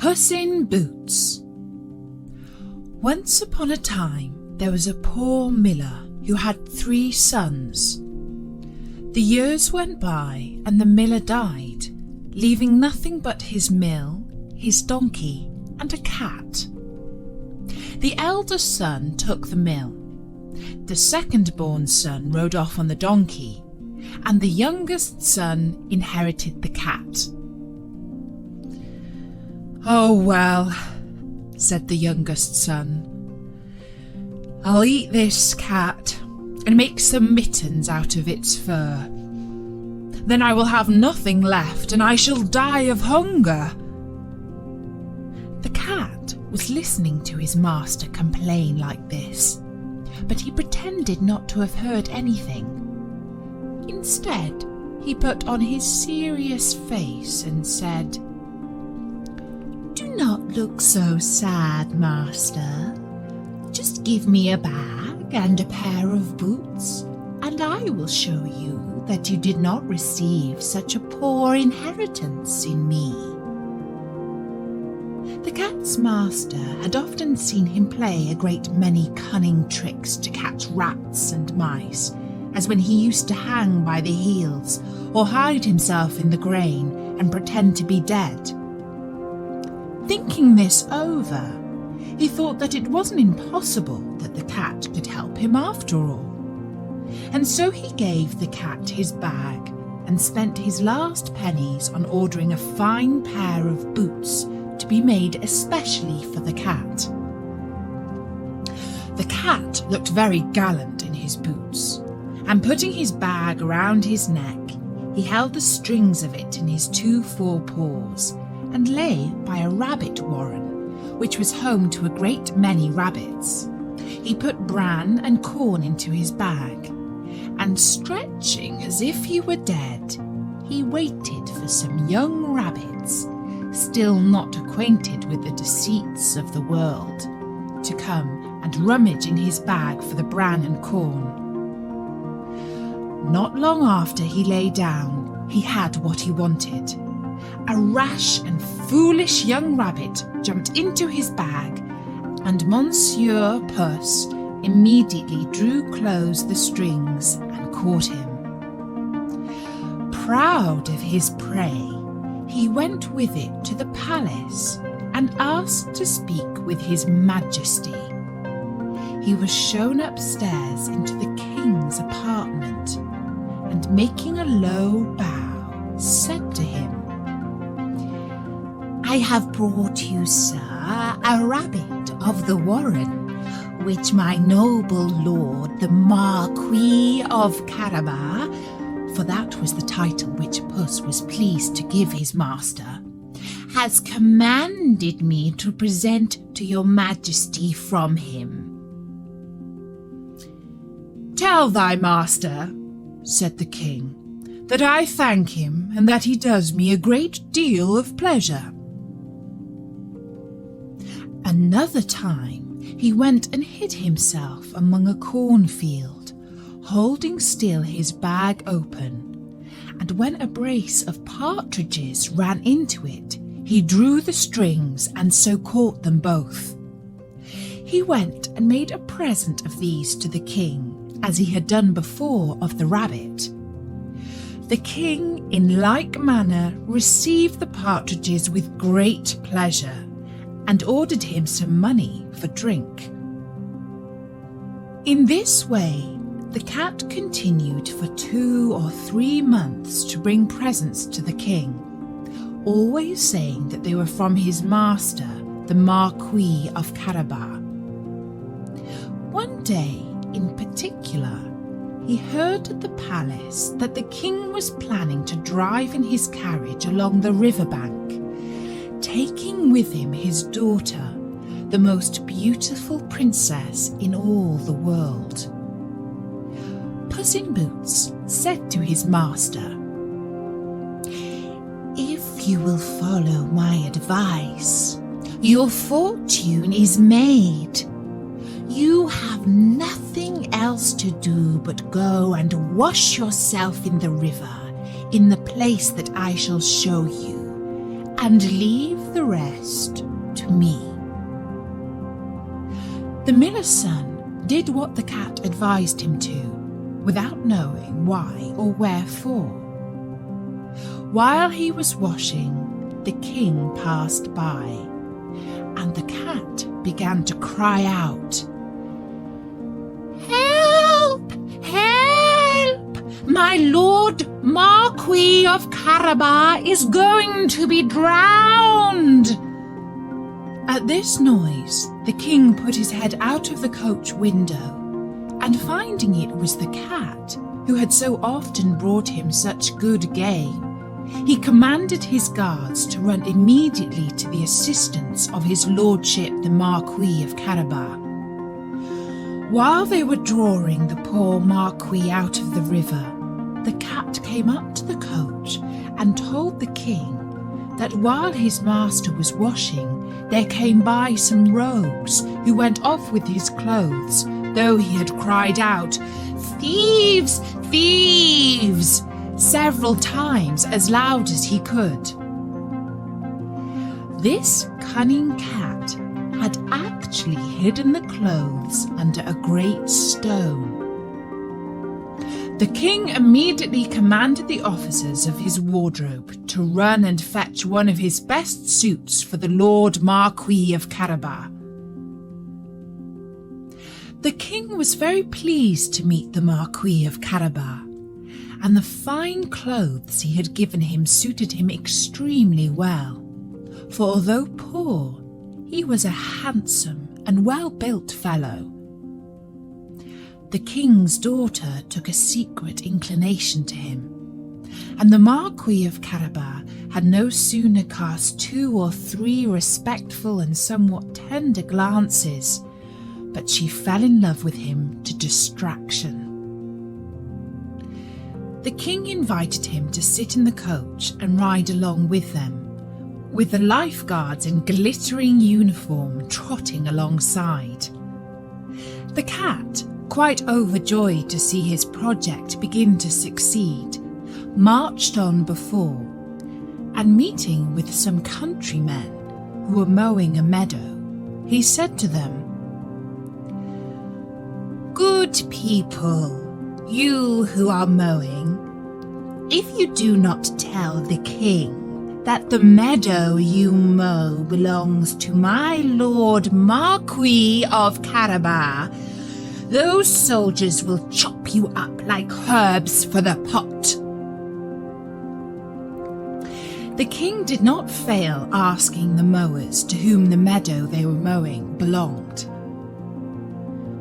Puss in Boots. Once upon a time there was a poor miller who had 3 sons. The years went by and the miller died, leaving nothing but his mill, his donkey, and a cat. The eldest son took the mill. The second-born son rode off on the donkey, and the youngest son inherited the cat. "Oh well," said the youngest son, "I'll eat this cat and make some mittens out of its fur. Then I will have nothing left and I shall die of hunger." The cat was listening to his master complain like this, but he pretended not to have heard anything. Instead, he put on his serious face and said, "Do not look so sad, master. Just give me a bag and a pair of boots, and I will show you that you did not receive such a poor inheritance in me." The cat's master had often seen him play a great many cunning tricks to catch rats and mice, as when he used to hang by the heels or hide himself in the grain and pretend to be dead. Thinking this over, he thought that it wasn't impossible that the cat could help him after all. And so he gave the cat his bag and spent his last pennies on ordering a fine pair of boots to be made especially for the cat. The cat looked very gallant in his boots, and putting his bag around his neck, he held the strings of it in his 2 forepaws and lay by a rabbit warren, which was home to a great many rabbits. He put bran and corn into his bag, and stretching as if he were dead, he waited for some young rabbits, still not acquainted with the deceits of the world, to come and rummage in his bag for the bran and corn. Not long after he lay down, he had what he wanted. A rash and foolish young rabbit jumped into his bag, and Monsieur Puss immediately drew close the strings and caught him. Proud of his prey, he went with it to the palace and asked to speak with his majesty. He was shown upstairs into the king's apartment, and making a low bow, said to him, "I have brought you, sir, a rabbit of the warren, which my noble lord, the Marquis of Carabas," for that was the title which Puss was pleased to give his master, "has commanded me to present to your majesty from him." "Tell thy master," said the king, "that I thank him and that he does me a great deal of pleasure." Another time he went and hid himself among a cornfield, holding still his bag open, and when a brace of partridges ran into it, he drew the strings and so caught them both. He went and made a present of these to the king, as he had done before of the rabbit. The king, in like manner, received the partridges with great pleasure, and ordered him some money for drink. In this way, the cat continued for 2 or 3 months to bring presents to the king, always saying that they were from his master, the Marquis of Carabas. One day, in particular, he heard at the palace that the king was planning to drive in his carriage along the riverbank, taking with him his daughter, the most beautiful princess in all the world. Puss in Boots said to his master, "If you will follow my advice, your fortune is made. You have nothing else to do but go and wash yourself in the river, in the place that I shall show you, and leave the rest to me." The miller's son did what the cat advised him to, without knowing why or wherefore. While he was washing, the king passed by, and the cat began to cry out, "Help! Help! My lord Marquis of Carabas is going to be drowned!" At this noise, the king put his head out of the coach window, and finding it was the cat who had so often brought him such good game, he commanded his guards to run immediately to the assistance of his lordship the Marquis of Carabas. While they were drawing the poor Marquis out of the river, the cat came up to the coach and told the king that while his master was washing, there came by some rogues who went off with his clothes, though he had cried out, "Thieves! Thieves!" several times as loud as he could. This cunning cat had actually hidden the clothes under a great stone. The king immediately commanded the officers of his wardrobe to run and fetch one of his best suits for the Lord Marquis of Carabas. The king was very pleased to meet the Marquis of Carabas, and the fine clothes he had given him suited him extremely well, for although poor, he was a handsome and well-built fellow. The king's daughter took a secret inclination to him, and the Marquis of Carabas had no sooner cast 2 or 3 respectful and somewhat tender glances, but she fell in love with him to distraction. The king invited him to sit in the coach and ride along with them, with the lifeguards in glittering uniform trotting alongside. The cat, quite overjoyed to see his project begin to succeed, marched on before, and meeting with some countrymen who were mowing a meadow, he said to them, "Good people, you who are mowing, if you do not tell the king that the meadow you mow belongs to my lord Marquis of Carabas, those soldiers will chop you up like herbs for the pot." The king did not fail asking the mowers to whom the meadow they were mowing belonged.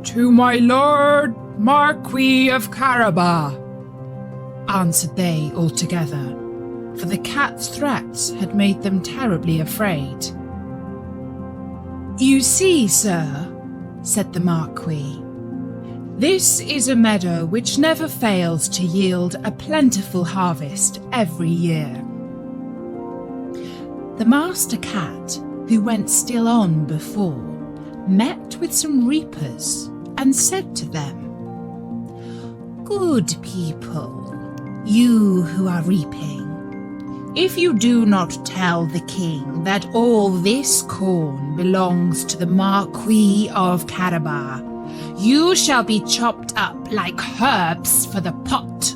"To my lord Marquis of Carabas," answered they all together, for the cat's threats had made them terribly afraid. "You see, sir," said the Marquis, "this is a meadow which never fails to yield a plentiful harvest every year." The master cat, who went still on before, met with some reapers and said to them, "Good people, you who are reaping, if you do not tell the king that all this corn belongs to the Marquis of Carabas, you shall be chopped up like herbs for the pot."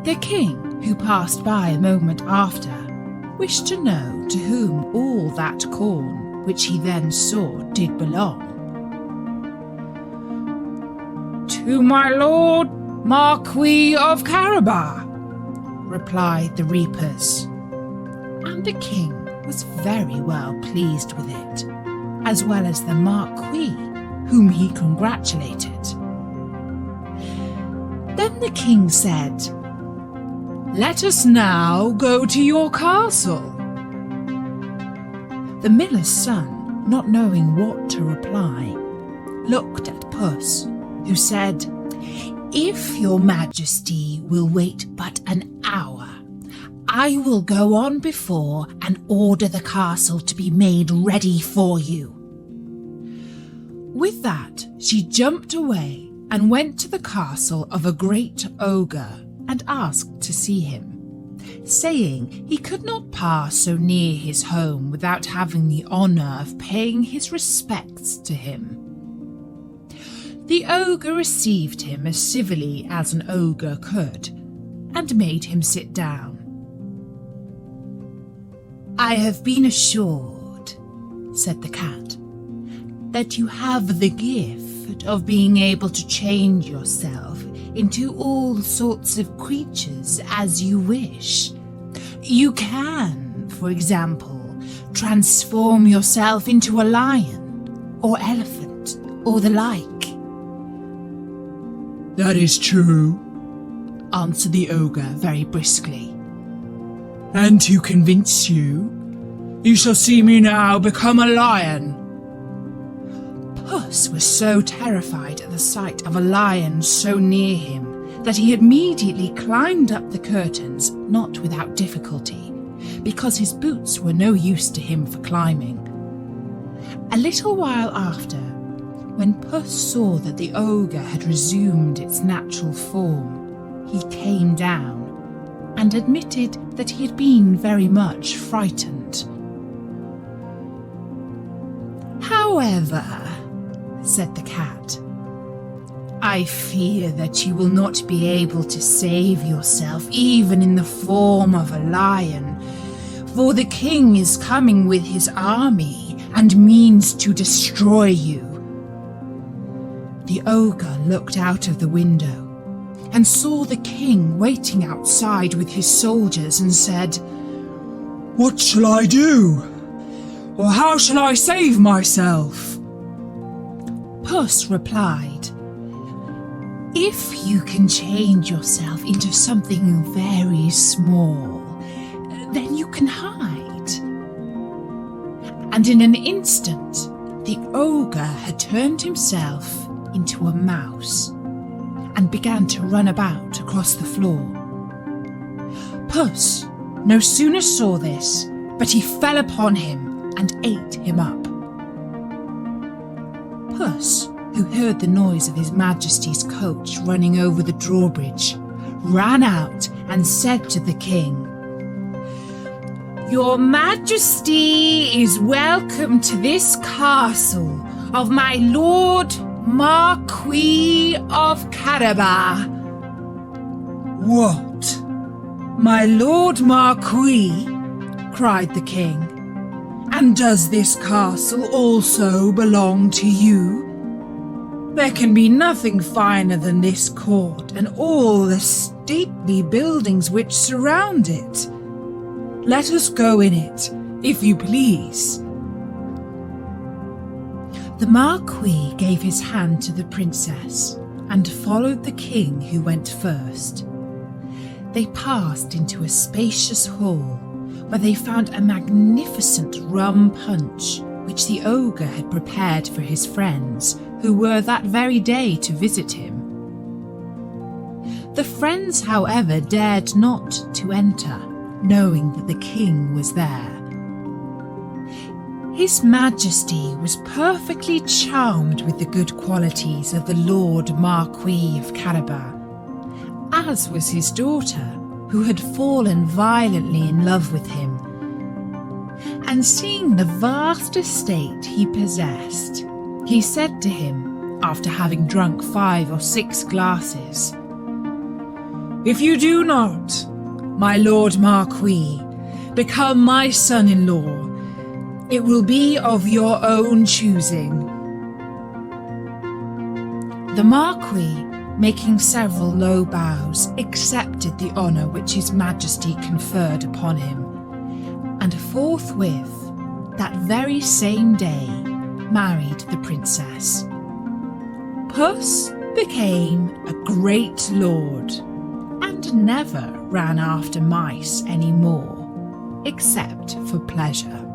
The king, who passed by a moment after, wished to know to whom all that corn, which he then saw, did belong. "To my lord Marquis of Carabas," replied the reapers, and the king was very well pleased with it, as well as the Marquis, whom he congratulated. Then the king said, "Let us now go to your castle." The miller's son, not knowing what to reply, looked at Puss, who said, "If your majesty will wait but an hour, I will go on before and order the castle to be made ready for you." With that, she jumped away and went to the castle of a great ogre and asked to see him, saying he could not pass so near his home without having the honour of paying his respects to him. The ogre received him as civilly as an ogre could, and made him sit down. "I have been assured," said the cat, "that you have the gift of being able to change yourself into all sorts of creatures as you wish. You can, for example, transform yourself into a lion, or elephant, or the like." "That is true," answered the ogre very briskly. "And to convince you, you shall see me now become a lion." Puss was so terrified at the sight of a lion so near him that he immediately climbed up the curtains, not without difficulty, because his boots were no use to him for climbing. A little while after, when Puss saw that the ogre had resumed its natural form, he came down and admitted that he had been very much frightened. "However," said the cat, "I fear that you will not be able to save yourself even in the form of a lion, for the king is coming with his army and means to destroy you." The ogre looked out of the window and saw the king waiting outside with his soldiers and said, "What shall I do? Or how shall I save myself?" Puss replied, "If you can change yourself into something very small, then you can hide." And in an instant, the ogre had turned himself into a mouse and began to run about across the floor. Puss no sooner saw this, but he fell upon him and ate him up. Puss, who heard the noise of His Majesty's coach running over the drawbridge, ran out and said to the king, "Your Majesty is welcome to this castle of my Lord Marquis of Carabas." "What? "My Lord Marquis?" cried the king. And does this castle also belong to you? There can be nothing finer than this court and all the stately buildings which surround it. Let us go in it, if you please." The Marquis gave his hand to the princess and followed the king, who went first. They passed into a spacious hall where they found a magnificent rum punch which the ogre had prepared for his friends, who were that very day to visit him. The friends, however, dared not to enter, knowing that the king was there. His Majesty was perfectly charmed with the good qualities of the Lord Marquis of Carabas, as was his daughter, who had fallen violently in love with him. And seeing the vast estate he possessed, he said to him, after having drunk 5 or 6 glasses, "If you do not, my Lord Marquis, become my son-in-law, it will be of your own choosing." The Marquis, making several low bows, accepted the honour which His Majesty conferred upon him, and forthwith, that very same day, married the princess. Puss became a great lord, and never ran after mice any more, except for pleasure.